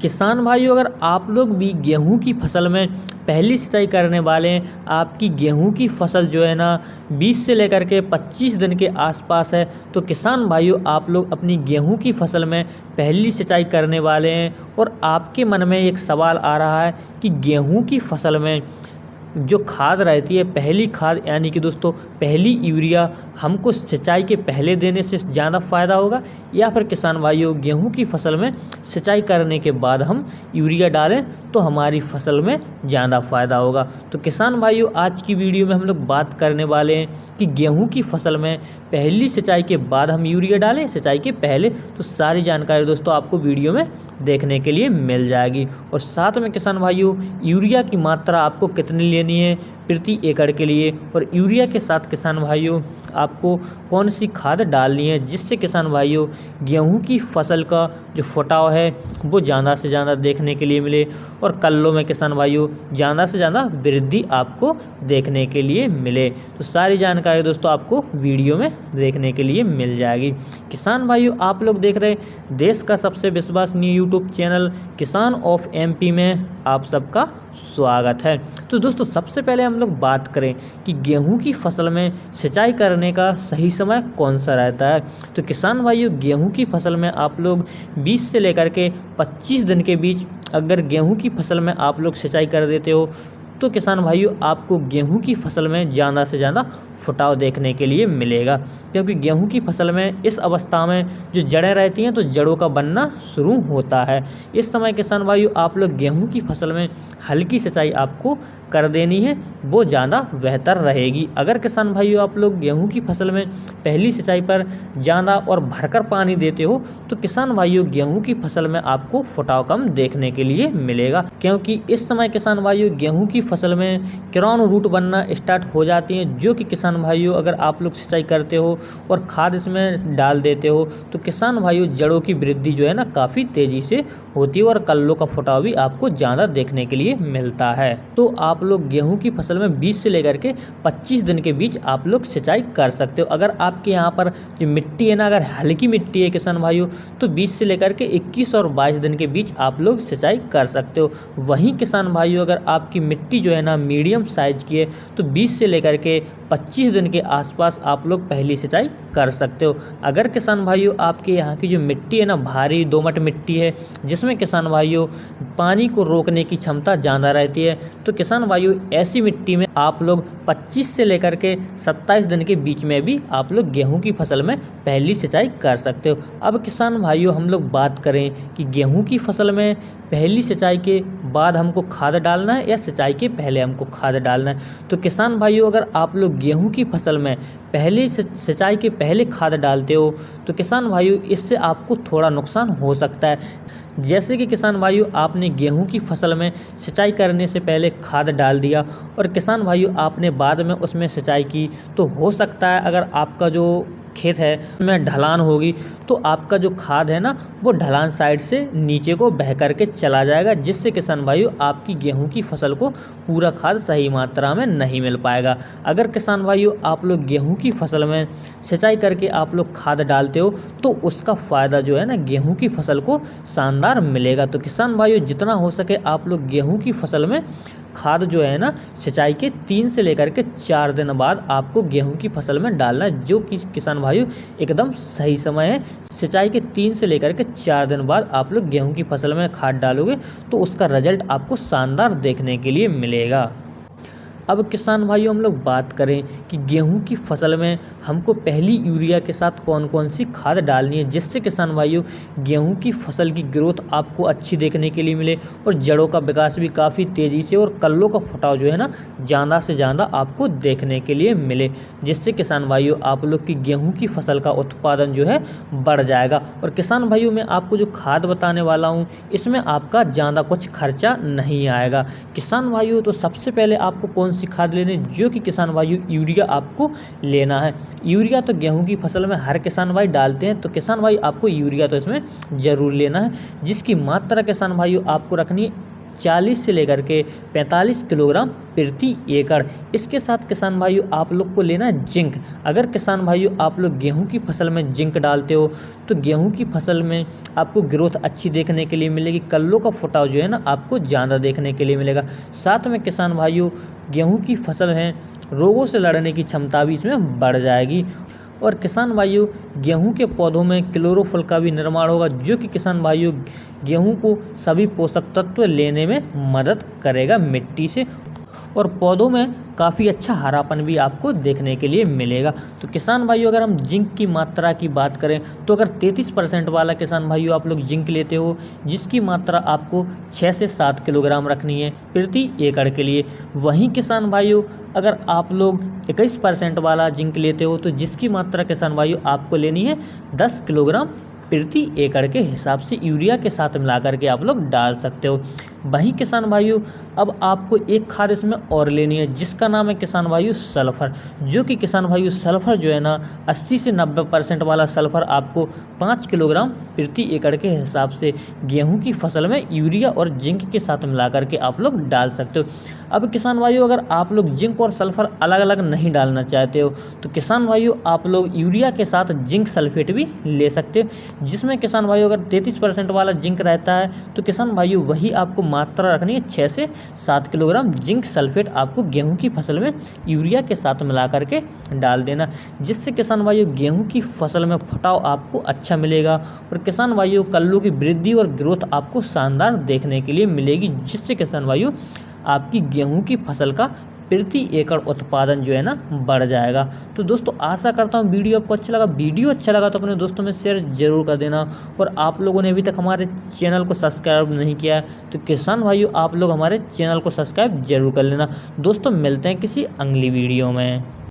किसान भाइयों, अगर आप लोग भी गेहूं की फसल में पहली सिंचाई करने वाले हैं, आपकी गेहूं की फसल जो है ना 20 से लेकर के 25 दिन के आसपास है, तो किसान भाइयों आप लोग अपनी गेहूं की फसल में पहली सिंचाई करने वाले हैं और आपके मन में एक सवाल आ रहा है कि गेहूं की फसल में जो खाद रहती है, पहली खाद यानी कि दोस्तों पहली यूरिया हमको सिंचाई के पहले देने से ज़्यादा फ़ायदा होगा या फिर किसान भाइयों गेहूं की फसल में सिंचाई करने के बाद हम यूरिया डालें तो हमारी फसल में ज़्यादा फ़ायदा होगा। तो किसान भाइयों आज की वीडियो में हम लोग बात करने वाले हैं कि गेहूं की फसल में पहली सिंचाई के बाद हम यूरिया डालें सिंचाई के पहले, तो सारी जानकारी दोस्तों आपको वीडियो में देखने के लिए मिल जाएगी। और साथ में किसान भाइयों यूरिया की मात्रा आपको कितनी लेनी है प्रति एकड़ के लिए, और यूरिया के साथ किसान भाइयों आपको कौन सी खाद डालनी है जिससे किसान भाइयों गेहूं की फसल का जो फुटाव है वो ज़्यादा से ज़्यादा देखने के लिए मिले और कल्लों में किसान भाइयों ज़्यादा से ज़्यादा वृद्धि आपको देखने के लिए मिले। तो सारी जानकारी दोस्तों आपको वीडियो में देखने के लिए मिल जाएगी। किसान भाइयों आप लोग देख रहे हैं देश का सबसे विश्वसनीय यूट्यूब चैनल किसान ऑफ एमपी में आप सबका स्वागत है। तो दोस्तों सबसे पहले हम लोग बात करें कि गेहूं की फसल में सिंचाई करने का सही समय कौन सा रहता है। तो किसान भाइयों गेहूं की फसल में आप लोग 20 से लेकर के 25 दिन के बीच अगर गेहूं की फसल में आप लोग सिंचाई कर देते हो तो किसान भाइयों आपको गेहूं की फसल में ज़्यादा से ज़्यादा फुटाव देखने के लिए मिलेगा, क्योंकि गेहूं की फसल में इस अवस्था में जो जड़ें रहती हैं तो जड़ों का बनना शुरू होता है। इस समय किसान भाइयों आप लोग गेहूं की फसल में हल्की सिंचाई आपको कर देनी है, वो ज़्यादा बेहतर रहेगी। अगर किसान भाइयों आप लोग गेहूं की फसल में पहली सिंचाई पर ज़्यादा और भरकर पानी देते हो तो किसान भाइयों गेहूं की फसल में आपको फुटाव कम देखने के लिए मिलेगा, क्योंकि इस समय किसान भाइयों गेहूं की फसल में क्राउन रूट बनना स्टार्ट हो जाती हैं, जो कि किसान भाइयों अगर आप लोग सिंचाई करते हो और खाद इसमें डाल देते हो तो किसान भाइयों जड़ों की वृद्धि जो है ना काफ़ी तेज़ी से होती है और कल्लों का फुटाव भी आपको ज़्यादा देखने के लिए मिलता है। तो आप लोग गेहूं की फसल में 20 से लेकर के 25 दिन के बीच आप लोग सिंचाई कर सकते हो। अगर आपके यहाँ पर जो मिट्टी है ना अगर हल्की मिट्टी है किसान भाइयों तो 20 से लेकर के 21 और 22 दिन के बीच आप लोग सिंचाई कर सकते हो। वहीं किसान भाइयों अगर आपकी मिट्टी जो है ना मीडियम साइज की है तो 20 से लेकर के 25 दिन के आसपास आप लोग पहली सिंचाई कर सकते हो। अगर किसान भाइयों आपके यहाँ की जो मिट्टी है ना भारी दोमट मिट्टी है जिसमें किसान भाइयों पानी को रोकने की क्षमता ज़्यादा रहती है तो किसान भाइयों ऐसी मिट्टी में आप लोग 25 से लेकर के 27 दिन के बीच में भी आप लोग गेहूं की फसल में पहली सिंचाई कर सकते हो। अब किसान भाइयों हम लोग बात करें कि गेहूं की फसल में पहली सिंचाई के बाद हमको खाद डालना है या सिंचाई के पहले हमको खाद डालना है। तो किसान भाइयों अगर आप लोग गेहूं की फसल में पहले सिंचाई के पहले खाद डालते हो तो किसान भाइयों इससे आपको थोड़ा नुकसान हो सकता है। जैसे कि किसान भाइयों आपने गेहूं की फसल में सिंचाई करने से पहले खाद डाल दिया और किसान भाइयों आपने बाद में उसमें सिंचाई की तो हो सकता है अगर आपका जो खेत है में ढलान होगी तो आपका जो खाद है ना वो ढलान साइड से नीचे को बह करके चला जाएगा, जिससे किसान भाइयों आपकी गेहूं की फसल को पूरा खाद सही मात्रा में नहीं मिल पाएगा। अगर किसान भाइयों आप लोग गेहूं की फसल में सिंचाई करके आप लोग खाद डालते हो तो उसका फ़ायदा जो है ना गेहूं की फसल को शानदार मिलेगा। तो किसान भाइयों जितना हो सके आप लोग गेहूं की फसल में खाद जो है ना सिंचाई के 3 से लेकर के 4 दिन बाद आपको गेहूं की फसल में डालना है, जो कि किसान भाइयों एकदम सही समय है। सिंचाई के 3 से लेकर के 4 दिन बाद आप लोग गेहूं की फसल में खाद डालोगे तो उसका रिजल्ट आपको शानदार देखने के लिए मिलेगा। अब किसान भाइयों हम लोग बात करें कि गेहूं की फसल में हमको पहली यूरिया के साथ कौन कौन सी खाद डालनी है जिससे किसान भाइयों गेहूं की फसल की ग्रोथ आपको अच्छी देखने के लिए मिले और जड़ों का विकास भी काफ़ी तेज़ी से और कल्लों का फुटाव जो है ना ज़्यादा से ज़्यादा आपको देखने के लिए मिले, जिससे किसान भाइयों आप लोग की गेहूँ की फसल का उत्पादन जो है बढ़ जाएगा। और किसान भाइयों मैं आपको जो खाद बताने वाला हूँ इसमें आपका ज़्यादा कुछ खर्चा नहीं आएगा। किसान भाइयों तो सबसे पहले आपको कौन सी खाद लेने, जो कि किसान भाइयों यूरिया आपको लेना है। यूरिया तो गेहूं की फसल में हर किसान भाई डालते हैं, तो किसान भाई आपको यूरिया तो इसमें ज़रूर लेना है, जिसकी मात्रा किसान भाइयों आपको रखनी है 40 से लेकर के 45 किलोग्राम प्रति एकड़। इसके साथ किसान भाइयों आप लोग को लेना है जिंक। अगर किसान भाइयों आप लोग गेहूं की फसल में जिंक डालते हो तो गेहूं की फसल में आपको ग्रोथ अच्छी देखने के लिए मिलेगी, कल्लों का फुटाव जो है ना आपको ज़्यादा देखने के लिए मिलेगा। साथ में किसान भाइयों गेहूं की फसल है रोगों से लड़ने की क्षमता भी इसमें बढ़ जाएगी। और किसान भाइयों गेहूं के पौधों में क्लोरोफिल का भी निर्माण होगा, जो कि किसान भाइयों गेहूं को सभी पोषक तत्व लेने में मदद करेगा मिट्टी से, और पौधों में काफ़ी अच्छा हरापन भी आपको देखने के लिए मिलेगा। तो किसान भाइयों अगर हम जिंक की मात्रा की बात करें तो अगर 33% वाला किसान भाइयों आप लोग जिंक लेते हो, जिसकी मात्रा आपको 6 से 7 किलोग्राम रखनी है प्रति एकड़ के लिए। वहीं किसान भाइयों अगर आप लोग 21% वाला जिंक लेते हो तो जिसकी मात्रा किसान भाइयों आपको लेनी है 10 किलोग्राम प्रति एकड़ के हिसाब से यूरिया के साथ मिलाकर के आप लोग डाल सकते हो। वहीं किसान भाइयों अब आपको एक खाद इसमें और लेनी है जिसका नाम है किसान भाइयों सल्फर, जो कि किसान भाइयों सल्फर जो है ना 80 से 90% वाला सल्फर आपको 5 किलोग्राम प्रति एकड़ के हिसाब से गेहूं की फसल में यूरिया और जिंक के साथ मिलाकर के आप लोग डाल सकते हो। अब किसान भाइयों अगर आप लोग जिंक और सल्फर अलग अलग नहीं डालना चाहते हो तो किसान भाइयों आप लोग यूरिया के साथ जिंक सल्फेट भी ले सकते हो, जिसमें किसान भाइयों अगर 33% वाला जिंक रहता है तो किसान भाइयों वही आपको मात्रा रखनी है 6 से 7 किलोग्राम जिंक सल्फेट आपको गेहूं की फसल में यूरिया के साथ मिला करके डाल देना, जिससे किसान भाइयों गेहूं की फसल में फुटाव आपको अच्छा मिलेगा और किसान भाइयों कल्लों की वृद्धि और ग्रोथ आपको शानदार देखने के लिए मिलेगी, जिससे किसान भाइयों आपकी गेहूं की फसल का प्रति एकड़ उत्पादन जो है ना बढ़ जाएगा। तो दोस्तों आशा करता हूँ वीडियो आपको अच्छा लगा। वीडियो अच्छा लगा तो अपने दोस्तों में शेयर जरूर कर देना, और आप लोगों ने अभी तक हमारे चैनल को सब्सक्राइब नहीं किया है तो किसान भाइयों आप लोग हमारे चैनल को सब्सक्राइब जरूर कर लेना। दोस्तों मिलते हैं किसी अगली वीडियो में।